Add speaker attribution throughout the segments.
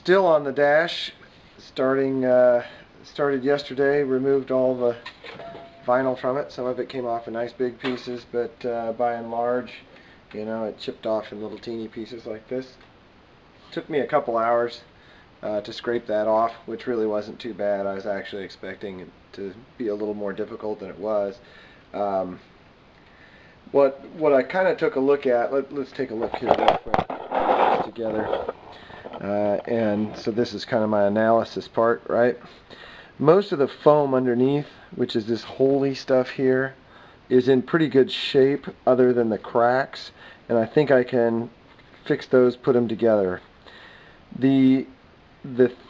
Speaker 1: still on the dash, started yesterday, removed all the vinyl from it. Some of it came off in nice big pieces, but by and large, you know, it chipped off in little teeny pieces like this. Took me a couple hours to scrape that off, which really wasn't too bad. I was actually expecting it to be a little more difficult than it was. What I kind of took a look at, let's take a look here real quick together. And so this is kind of my analysis part, right? Most of the foam underneath, which is this holy stuff here, is in pretty good shape other than the cracks, and I think I can fix those, put them together. The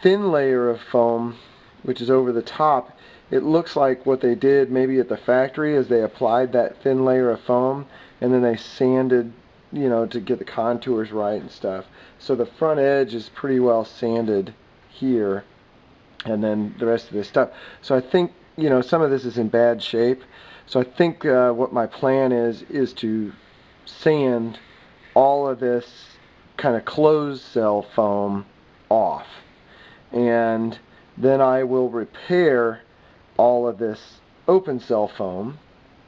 Speaker 1: thin layer of foam, which is over the top, it looks like what they did maybe at the factory is they applied that thin layer of foam and then they sanded, you know, to get the contours right and stuff. So the front edge is pretty well sanded here, and then the rest of this stuff. So I think, you know, some of this is in bad shape. So I think what my plan is to sand all of this kind of closed cell foam off, and then I will repair all of this open cell foam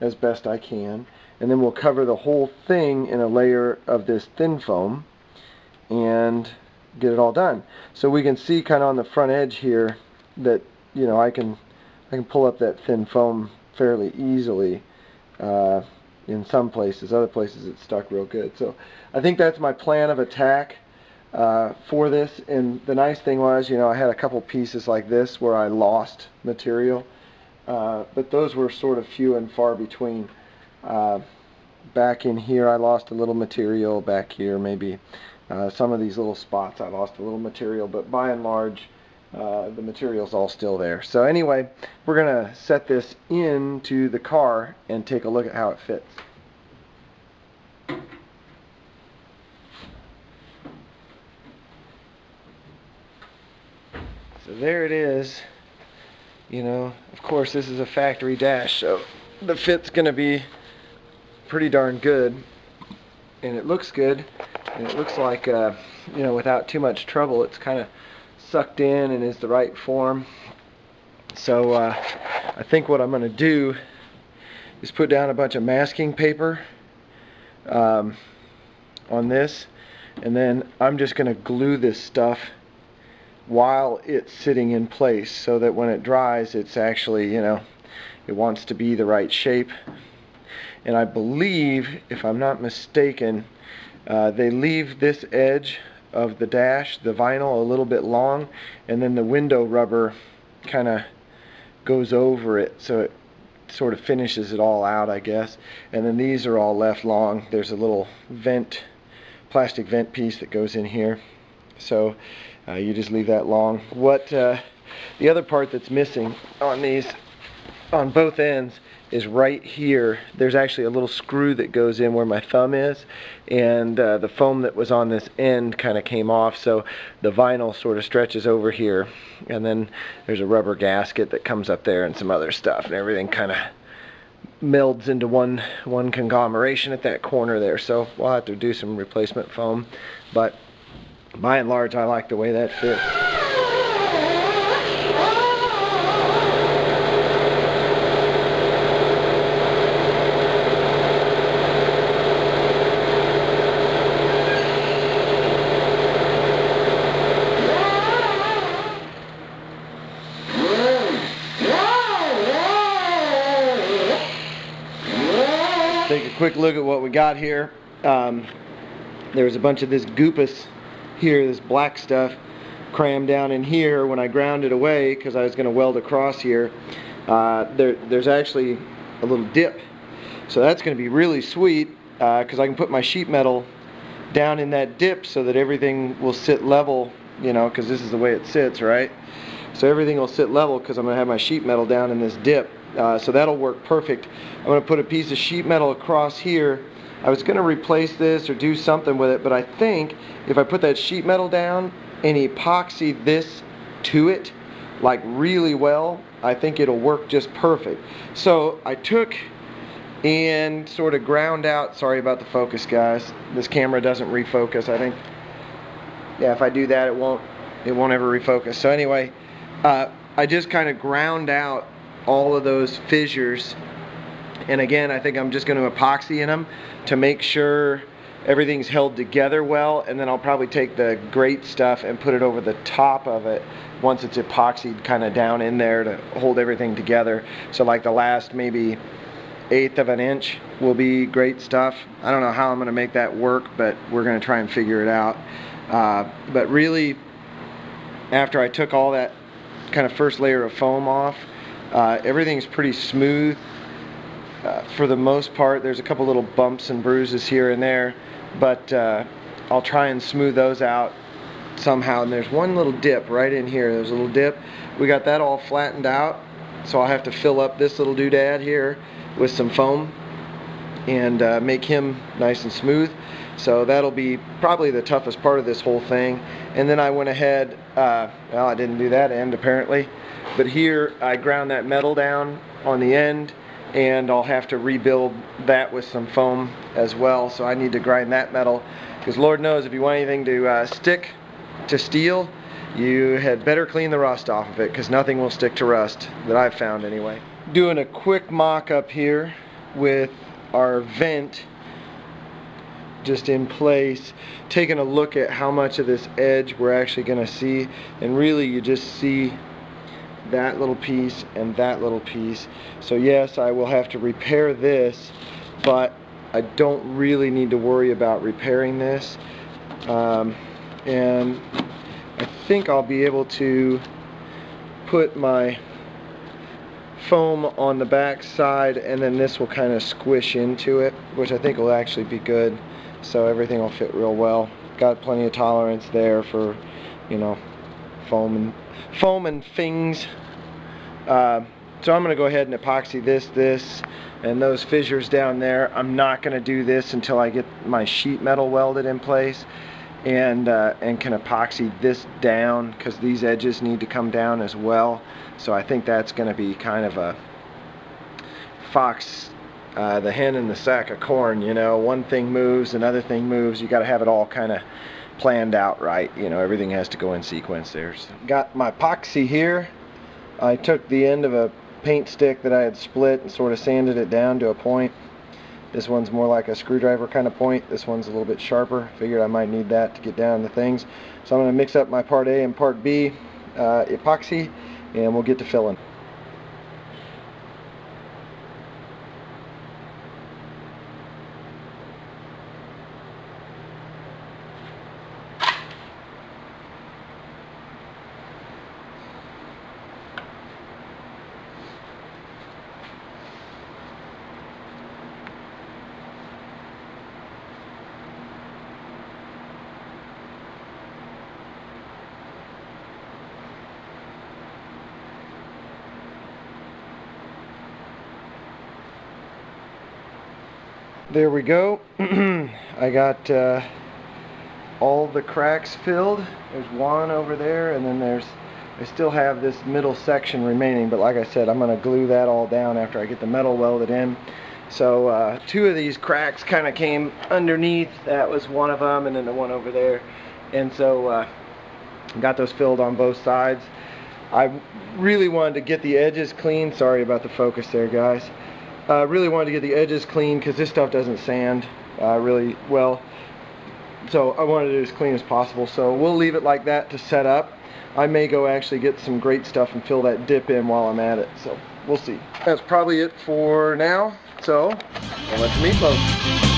Speaker 1: as best I can, and then we'll cover the whole thing in a layer of this thin foam and get it all done. So we can see kind of on the front edge here that, you know, I can pull up that thin foam fairly easily in some places. Other places it's stuck real good. So I think that's my plan of attack for this. And the nice thing was, you know, I had a couple pieces like this where I lost material, but those were sort of few and far between. Back in here I lost a little material, back here maybe some of these little spots I lost a little material, but by and large the material's all still there. So anyway, we're gonna set this into the car and take a look at how it fits. So there it is. You know, of course this is a factory dash, so the fit's gonna be pretty darn good, and it looks good, and it looks like you know, without too much trouble it's kind of sucked in and is the right form. So I think what I'm going to do is put down a bunch of masking paper on this, and then I'm just going to glue this stuff while it's sitting in place so that when it dries it's actually, you know, it wants to be the right shape. And I believe, if I'm not mistaken, they leave this edge of the dash, the vinyl, a little bit long, and then the window rubber kind of goes over it, so it sort of finishes it all out, I guess. And then these are all left long. There's a little vent, plastic vent piece that goes in here, so you just leave that long. What the other part that's missing on these, on both ends, is right here. There's actually a little screw that goes in where my thumb is, and the foam that was on this end kind of came off, so the vinyl sort of stretches over here, and then there's a rubber gasket that comes up there and some other stuff, and everything kind of melds into one conglomeration at that corner there. So we'll have to do some replacement foam, but by and large I like the way that fits. Take a quick look at what we got here. There was a bunch of this goopus here, this black stuff, crammed down in here when I ground it away because I was going to weld across here. There's actually a little dip, so that's going to be really sweet because I can put my sheet metal down in that dip so that everything will sit level, you know, because this is the way it sits, right? So everything will sit level because I'm going to have my sheet metal down in this dip. So that'll work perfect. I'm going to put a piece of sheet metal across here. I was going to replace this or do something with it, but I think if I put that sheet metal down and epoxy this to it like really well, I think it'll work just perfect. So I took and sort of ground out, sorry about the focus guys, this camera doesn't refocus, I think. Yeah, if I do that it won't it won't ever refocus. So anyway, I just kind of ground out all of those fissures, and again I think I'm just going to epoxy in them to make sure everything's held together well, and then I'll probably take the grate stuff and put it over the top of it once it's epoxied kind of down in there to hold everything together. So like the last maybe 1/8 of an inch will be grate stuff. I don't know how I'm going to make that work, but we're going to try and figure it out. But really, after I took all that kind of first layer of foam off, everything's pretty smooth for the most part. There's a couple little bumps and bruises here and there, but I'll try and smooth those out somehow. And there's one little dip right in here. There's a little dip. We got that all flattened out, so I'll have to fill up this little doodad here with some foam and make him nice and smooth. So that'll be probably the toughest part of this whole thing. And then I went ahead, well, I didn't do that end apparently, but here I ground that metal down on the end, and I'll have to rebuild that with some foam as well. So I need to grind that metal, because Lord knows if you want anything to stick to steel, you had better clean the rust off of it, because nothing will stick to rust that I've found anyway. Doing a quick mock-up here with our vent just in place, taking a look at how much of this edge we're actually going to see, and really you just see that little piece and that little piece. So yes, I will have to repair this, but I don't really need to worry about repairing this, and I think I'll be able to put my foam on the back side, and then this will kind of squish into it, which I think will actually be good, so everything will fit real well. Got plenty of tolerance there for, you know, foam and things. So I'm going to go ahead and epoxy this and those fissures down there. I'm not going to do this until I get my sheet metal welded in place, and can epoxy this down, because these edges need to come down as well. So I think that's going to be kind of a fox, the hen in the sack of corn, you know. One thing moves, another thing moves. You got to have it all kind of planned out right, you know. Everything has to go in sequence there. So got my epoxy here. I took the end of a paint stick that I had split and sort of sanded it down to a point. This one's more like a screwdriver kind of point. This one's a little bit sharper. Figured I might need that to get down to things. So I'm going to mix up my part A and part B epoxy, and we'll get to filling. There we go. I got all the cracks filled. There's one over there, and then I still have this middle section remaining, but like I said, I'm going to glue that all down after I get the metal welded in. So 2 of these cracks kind of came underneath. That was one of them, and then the one over there. And so got those filled on both sides. I really wanted to get the edges clean. Sorry about the focus there, guys. Really wanted to get the edges clean, because this stuff doesn't sand really well. So I wanted it as clean as possible. So we'll leave it like that to set up. I may go actually get some great stuff and fill that dip in while I'm at it. So we'll see. That's probably it for now. So, on to meatloaf.